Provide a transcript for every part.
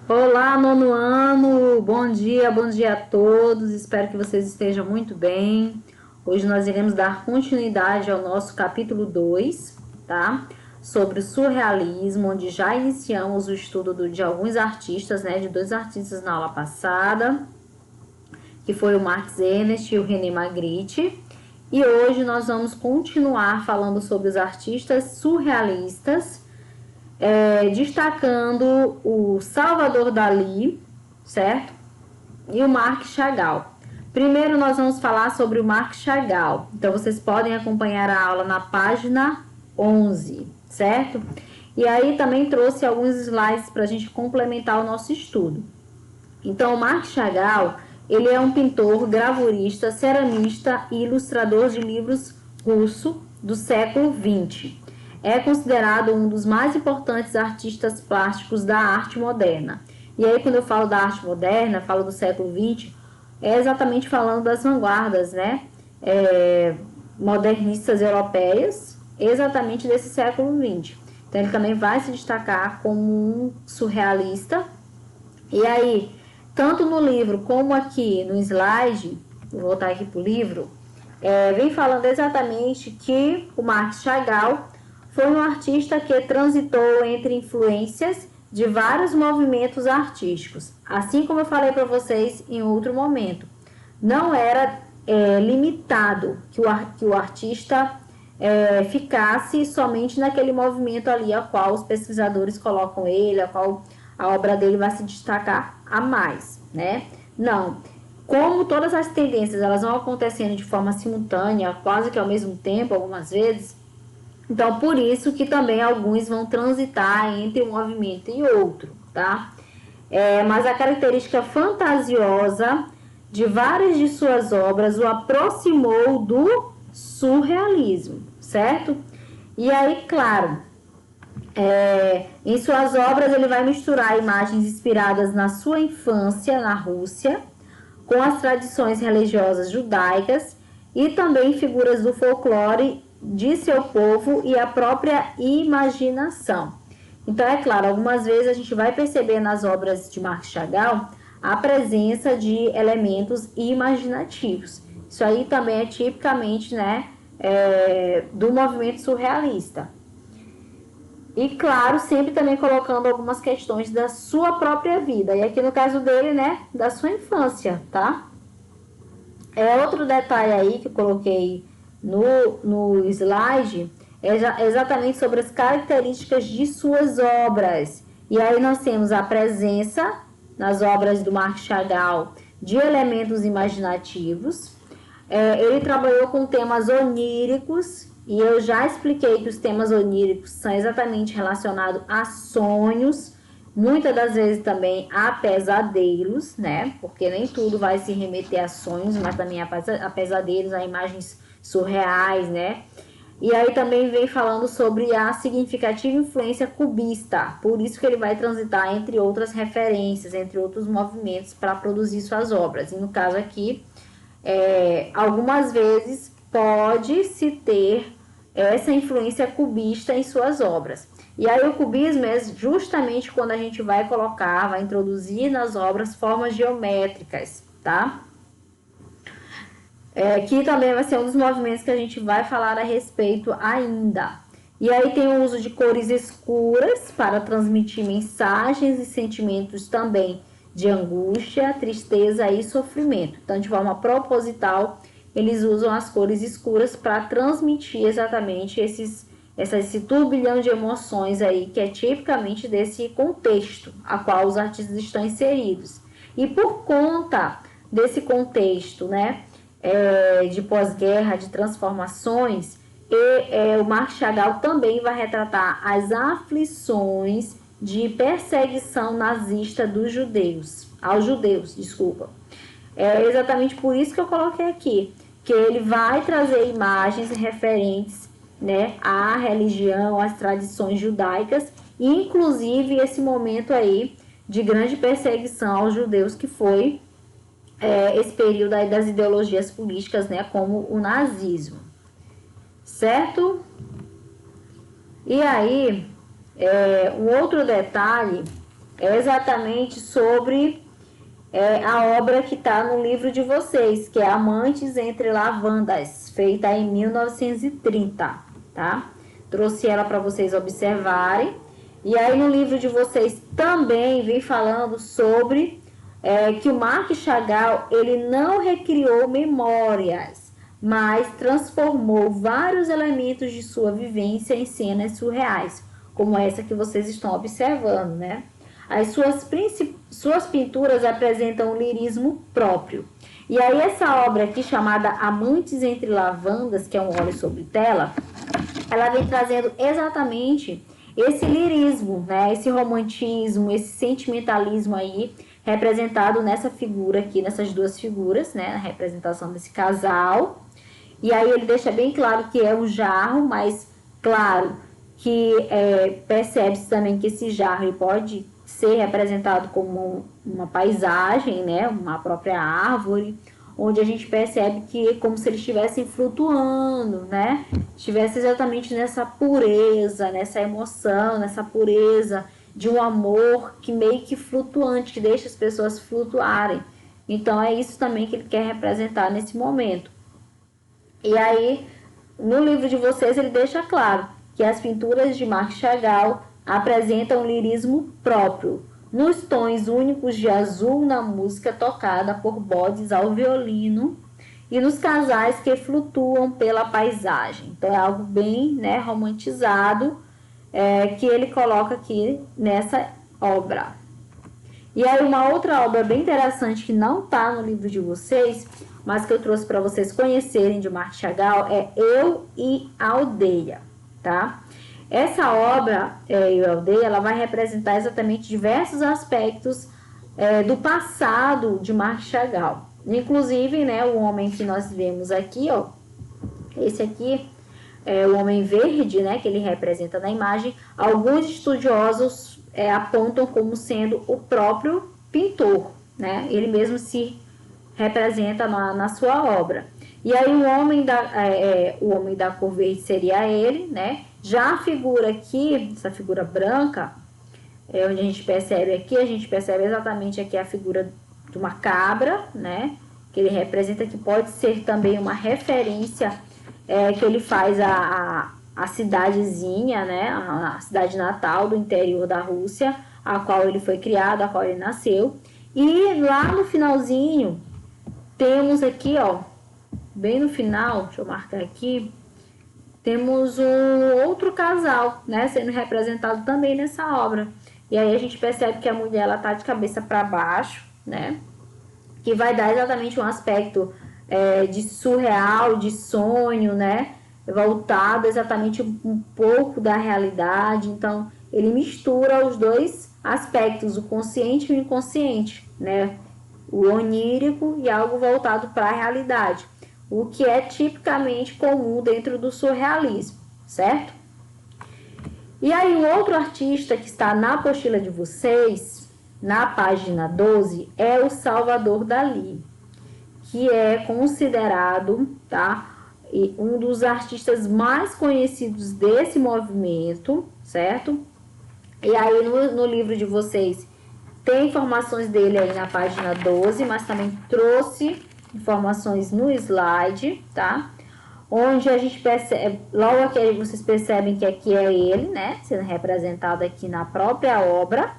Olá, nono ano, bom dia a todos, espero que vocês estejam muito bem. Hoje nós iremos dar continuidade ao nosso capítulo 2, tá? Sobre o surrealismo, onde já iniciamos o estudo de alguns artistas, né? De dois artistas na aula passada, que foi o Max Ernst e o René Magritte. E hoje nós vamos continuar falando sobre os artistas surrealistas, destacando o Salvador Dalí, certo? E o Marc Chagall. Primeiro nós vamos falar sobre o Marc Chagall. Então vocês podem acompanhar a aula na página 11, certo? E aí também trouxe alguns slides para a gente complementar o nosso estudo. Então o Marc Chagall, ele é um pintor, gravurista, ceramista e ilustrador de livros russo do século XX. É considerado um dos mais importantes artistas plásticos da arte moderna. E aí, quando eu falo da arte moderna, falo do século XX, é exatamente falando das vanguardas, né? Modernistas europeias, exatamente desse século XX. Então, ele também vai se destacar como um surrealista. E aí, tanto no livro como aqui no slide, vou voltar aqui para o livro, vem falando exatamente que o Marc Chagall foi um artista que transitou entre influências de vários movimentos artísticos. Assim como eu falei para vocês em outro momento, não era limitado que o artista ficasse somente naquele movimento ali a qual os pesquisadores colocam ele, a qual a obra dele vai se destacar a mais, né? Não. Como todas as tendências elas vão acontecendo de forma simultânea, quase que ao mesmo tempo, algumas vezes, então, por isso que também alguns vão transitar entre um movimento e outro, tá? Mas a característica fantasiosa de várias de suas obras o aproximou do surrealismo, certo? E aí, claro, em suas obras ele vai misturar imagens inspiradas na sua infância na Rússia com as tradições religiosas judaicas e também figuras do folclore de seu povo e a própria imaginação. Então, é claro, algumas vezes a gente vai perceber nas obras de Marc Chagall a presença de elementos imaginativos. Isso aí também é tipicamente, né, do movimento surrealista. E, claro, sempre também colocando algumas questões da sua própria vida. E aqui no caso dele, né, da sua infância, tá? Outro detalhe aí que eu coloquei no slide exatamente sobre as características de suas obras. E aí nós temos a presença nas obras do Marc Chagall de elementos imaginativos. Ele trabalhou com temas oníricos e eu já expliquei que os temas oníricos são exatamente relacionados a sonhos, muitas das vezes também a pesadelos, né? Porque nem tudo vai se remeter a sonhos, mas também a pesadelos, a imagens surreais, né? E aí também vem falando sobre a significativa influência cubista, por isso que ele vai transitar entre outras referências, entre outros movimentos para produzir suas obras. E no caso aqui, algumas vezes pode-se ter essa influência cubista em suas obras. E aí o cubismo é justamente quando a gente vai colocar, vai introduzir nas obras formas geométricas, tá? Que também vai ser um dos movimentos que a gente vai falar a respeito ainda. E aí tem o uso de cores escuras para transmitir mensagens e sentimentos também de angústia, tristeza e sofrimento. Então, de forma proposital, eles usam as cores escuras para transmitir exatamente esse turbilhão de emoções aí, que é tipicamente desse contexto a qual os artistas estão inseridos. E por conta desse contexto, né, de pós-guerra, de transformações, o Marc Chagall também vai retratar as aflições de perseguição nazista dos judeus, aos judeus, desculpa. É exatamente por isso que eu coloquei aqui, que ele vai trazer imagens referentes, né, à religião, às tradições judaicas, inclusive esse momento aí de grande perseguição aos judeus que foi esse período aí das ideologias políticas, né, como o nazismo, certo? E aí, um outro detalhe é exatamente sobre a obra que está no livro de vocês, que é Amantes entre Lavandas, feita em 1930, tá? Trouxe ela para vocês observarem. E aí no livro de vocês também vem falando sobre que o Marc Chagall, ele não recriou memórias, mas transformou vários elementos de sua vivência em cenas surreais, como essa que vocês estão observando, né? As suas pinturas apresentam um lirismo próprio. E aí essa obra aqui, chamada Amantes entre Lavandas, que é um óleo sobre tela, ela vem trazendo exatamente esse lirismo, né? Esse romantismo, esse sentimentalismo aí, representado nessa figura aqui, nessas duas figuras, né? A representação desse casal. E aí ele deixa bem claro que é um jarro, mas claro que percebe-se também que esse jarro pode ser representado como uma paisagem, né? Uma própria árvore, onde a gente percebe que é como se eles estivessem flutuando, né? Estivesse exatamente nessa pureza, nessa emoção, nessa pureza de um amor que meio que flutuante, que deixa as pessoas flutuarem. Então é isso também que ele quer representar nesse momento. E aí, no livro de vocês, ele deixa claro que as pinturas de Marc Chagall apresentam um lirismo próprio, nos tons únicos de azul na música tocada por bodes ao violino e nos casais que flutuam pela paisagem. Então é algo bem, né, romantizado, que ele coloca aqui nessa obra. E aí uma outra obra bem interessante que não está no livro de vocês, mas que eu trouxe para vocês conhecerem de Marc Chagall, é Eu e a Aldeia, tá? Essa obra, Eu e a Aldeia, ela vai representar exatamente diversos aspectos do passado de Marc Chagall. Inclusive, né, o homem que nós vemos aqui, ó, esse aqui é o homem verde, né, que ele representa na imagem. Alguns estudiosos apontam como sendo o próprio pintor, né? Ele mesmo se representa na sua obra. E aí o homem da cor verde seria ele, né? Já a figura aqui, essa figura branca, onde a gente percebe exatamente aqui a figura de uma cabra, né? Que ele representa, que pode ser também uma referência que ele faz a cidadezinha, né? A cidade natal do interior da Rússia, a qual ele foi criado, a qual ele nasceu. E lá no finalzinho, temos aqui, ó, bem no final, deixa eu marcar aqui, temos um outro casal, né, sendo representado também nessa obra. E aí a gente percebe que a mulher, ela tá de cabeça para baixo, né, que vai dar exatamente um aspecto de surreal, de sonho, né, voltado exatamente um pouco da realidade. Então, ele mistura os dois aspectos, o consciente e o inconsciente, né, o onírico e algo voltado para a realidade, o que é tipicamente comum dentro do surrealismo, certo? E aí o outro artista que está na apostila de vocês, na página 12, é o Salvador Dalí, que é considerado, tá, um dos artistas mais conhecidos desse movimento, certo? E aí no livro de vocês tem informações dele aí na página 12, mas também trouxe informações no slide, tá? Onde a gente percebe, logo aqui vocês percebem que aqui é ele, né? Sendo representado aqui na própria obra.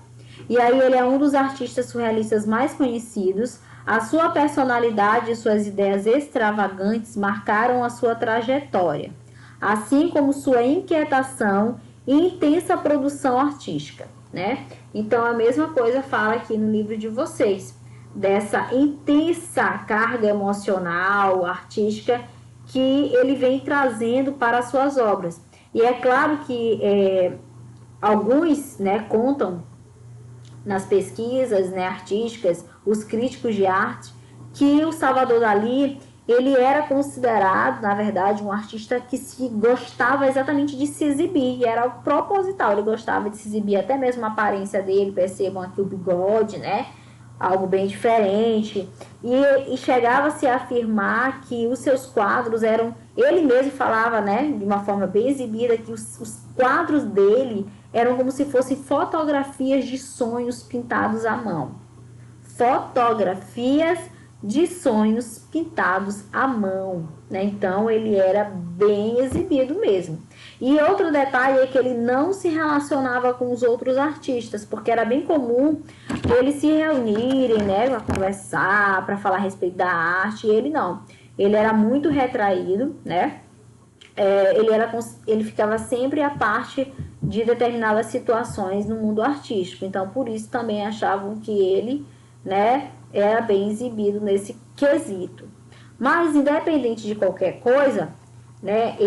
E aí ele é um dos artistas surrealistas mais conhecidos. A sua personalidade e suas ideias extravagantes marcaram a sua trajetória, assim como sua inquietação e intensa produção artística, né? Então a mesma coisa fala aqui no livro de vocês, dessa intensa carga emocional, artística, que ele vem trazendo para as suas obras. E é claro que alguns, né, contam nas pesquisas, né, artísticas, os críticos de arte, que o Salvador Dalí, ele era considerado, na verdade, um artista que gostava exatamente de se exibir, e era proposital, ele gostava de se exibir, até mesmo a aparência dele, percebam aqui o bigode, né, algo bem diferente, e chegava-se a afirmar que os seus quadros eram, ele mesmo falava, né, de uma forma bem exibida, que os quadros dele eram como se fossem fotografias de sonhos pintados à mão. Fotografias de sonhos pintados à mão, né? Então ele era bem exibido mesmo. E outro detalhe é que ele não se relacionava com os outros artistas, porque era bem comum eles se reunirem, né, para conversar, para falar a respeito da arte, e ele não. Ele era muito retraído, né? Ele ficava sempre à parte de determinadas situações no mundo artístico. Então, por isso também achavam que ele, né, era bem exibido nesse quesito. Mas, independente de qualquer coisa, né,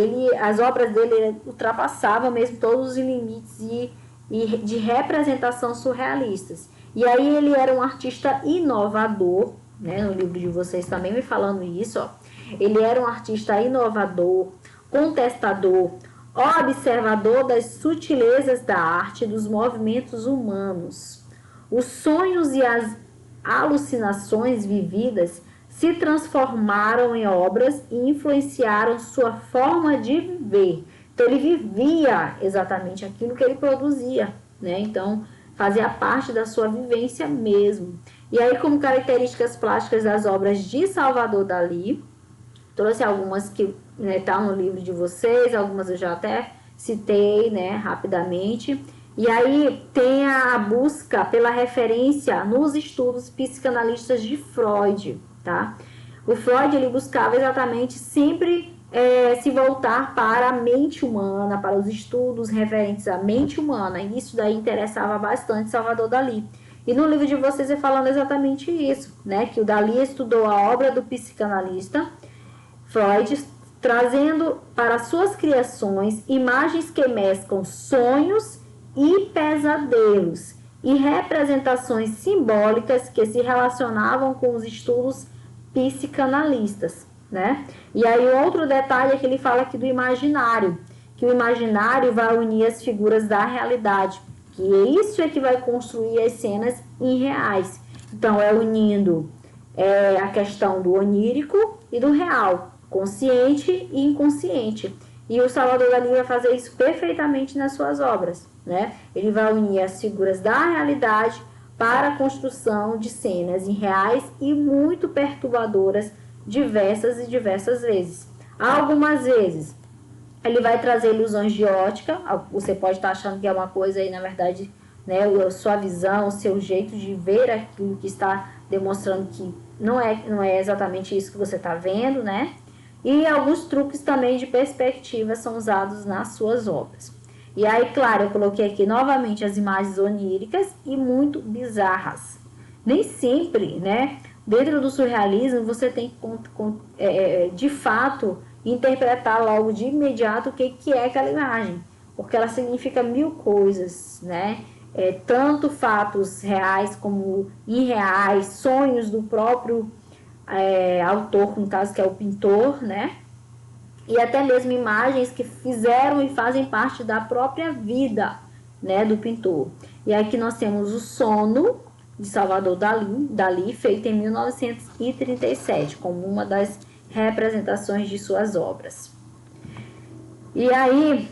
as obras dele ultrapassavam mesmo todos os limites de representação surrealistas. E aí ele era um artista inovador, né, no livro de vocês também me falando isso, ó. Ele era um artista inovador, contestador, observador das sutilezas da arte e dos movimentos humanos. Os sonhos e as alucinações vividas se transformaram em obras e influenciaram sua forma de viver. Então ele vivia exatamente aquilo que ele produzia, né? Então fazia parte da sua vivência mesmo. E aí, como características plásticas das obras de Salvador Dalí, trouxe algumas que tá no livro de vocês, algumas eu já até citei, né, rapidamente. E aí tem a busca pela referência nos estudos psicanalistas de Freud, tá? O Freud, ele buscava exatamente sempre se voltar para a mente humana, para os estudos referentes à mente humana, e isso daí interessava bastante Salvador Dalí. E no livro de vocês é falando exatamente isso, né, que o Dalí estudou a obra do psicanalista Freud, trazendo para suas criações imagens que mesclam sonhos e pesadelos e representações simbólicas que se relacionavam com os estudos psicanalistas, né? E aí outro detalhe é que ele fala aqui do imaginário, que o imaginário vai unir as figuras da realidade, que isso é que vai construir as cenas irreais. Então é unindo a questão do onírico e do real, consciente e inconsciente. E o Salvador Dalí vai fazer isso perfeitamente nas suas obras, né? Ele vai unir as figuras da realidade para a construção de cenas irreais e muito perturbadoras diversas vezes. Algumas vezes ele vai trazer ilusões de ótica, você pode estar achando que é uma coisa aí, na verdade, né, a sua visão, o seu jeito de ver aquilo que está demonstrando que não é exatamente isso que você está vendo, né? E alguns truques também de perspectiva são usados nas suas obras. E aí, claro, eu coloquei aqui novamente as imagens oníricas e muito bizarras. Nem sempre, né, dentro do surrealismo, você tem que, de fato, interpretar logo de imediato o que é aquela imagem, porque ela significa mil coisas, né? Tanto fatos reais como irreais, sonhos do próprio autor, no caso que é o pintor, né? E até mesmo imagens que fizeram e fazem parte da própria vida, né, do pintor. E aqui nós temos o Sono, de Salvador Dalí, feito em 1937, como uma das representações de suas obras. E aí,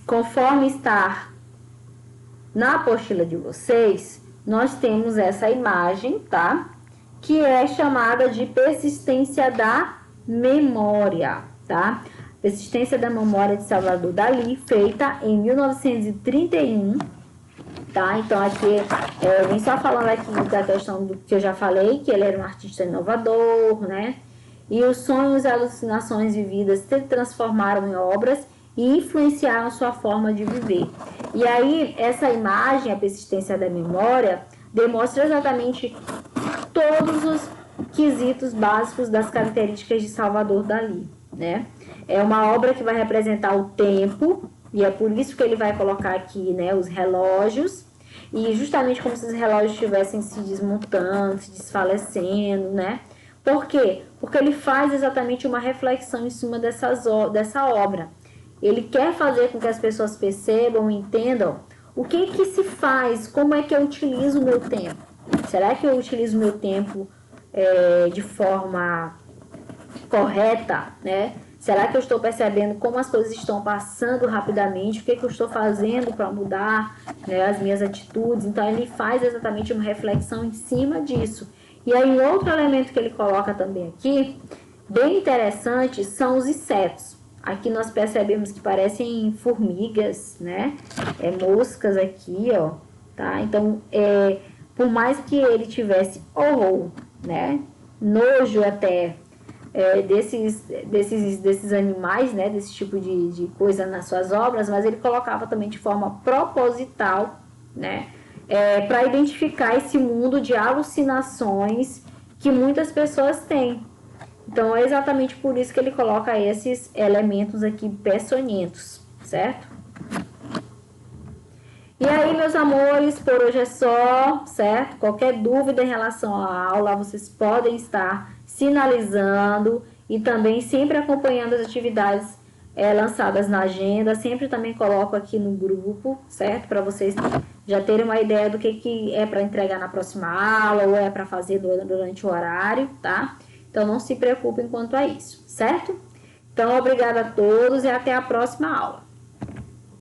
conforme está na apostila de vocês, nós temos essa imagem, tá? Que é chamada de persistência da memória, tá? Persistência da memória de Salvador Dalí, feita em 1931, tá? Então aqui eu vim só falando aqui da questão do que eu já falei, que ele era um artista inovador, né? E os sonhos e alucinações vividas se transformaram em obras e influenciaram sua forma de viver. E aí essa imagem, a persistência da memória, demonstra exatamente todos os quesitos básicos das características de Salvador Dalí, né? É uma obra que vai representar o tempo, e é por isso que ele vai colocar aqui, né, os relógios, e justamente como se os relógios estivessem se desmontando, se desfalecendo, né? Por quê? Porque ele faz exatamente uma reflexão em cima dessa obra. Ele quer fazer com que as pessoas percebam e entendam o que se faz, como é que eu utilizo o meu tempo. Será que eu utilizo o meu tempo de forma correta, né? Será que eu estou percebendo como as coisas estão passando rapidamente? O que, que eu estou fazendo para mudar, né, as minhas atitudes? Então, ele faz exatamente uma reflexão em cima disso. E aí, outro elemento que ele coloca também aqui, bem interessante, são os insetos. Aqui nós percebemos que parecem formigas, né? Moscas aqui, ó, tá? Então, por mais que ele tivesse horror, né? Nojo até desses animais, né? Desse tipo de coisa nas suas obras, mas ele colocava também de forma proposital, né? Para identificar esse mundo de alucinações que muitas pessoas têm. Então, é exatamente por isso que ele coloca esses elementos aqui peçonhentos, certo? E aí, meus amores, por hoje é só, certo? Qualquer dúvida em relação à aula, vocês podem estar sinalizando e também sempre acompanhando as atividades lançadas na agenda. Sempre também coloco aqui no grupo, certo? Para vocês já terem uma ideia do que é para entregar na próxima aula ou é para fazer durante o horário, tá? Então, não se preocupem quanto a isso, certo? Então, obrigada a todos e até a próxima aula.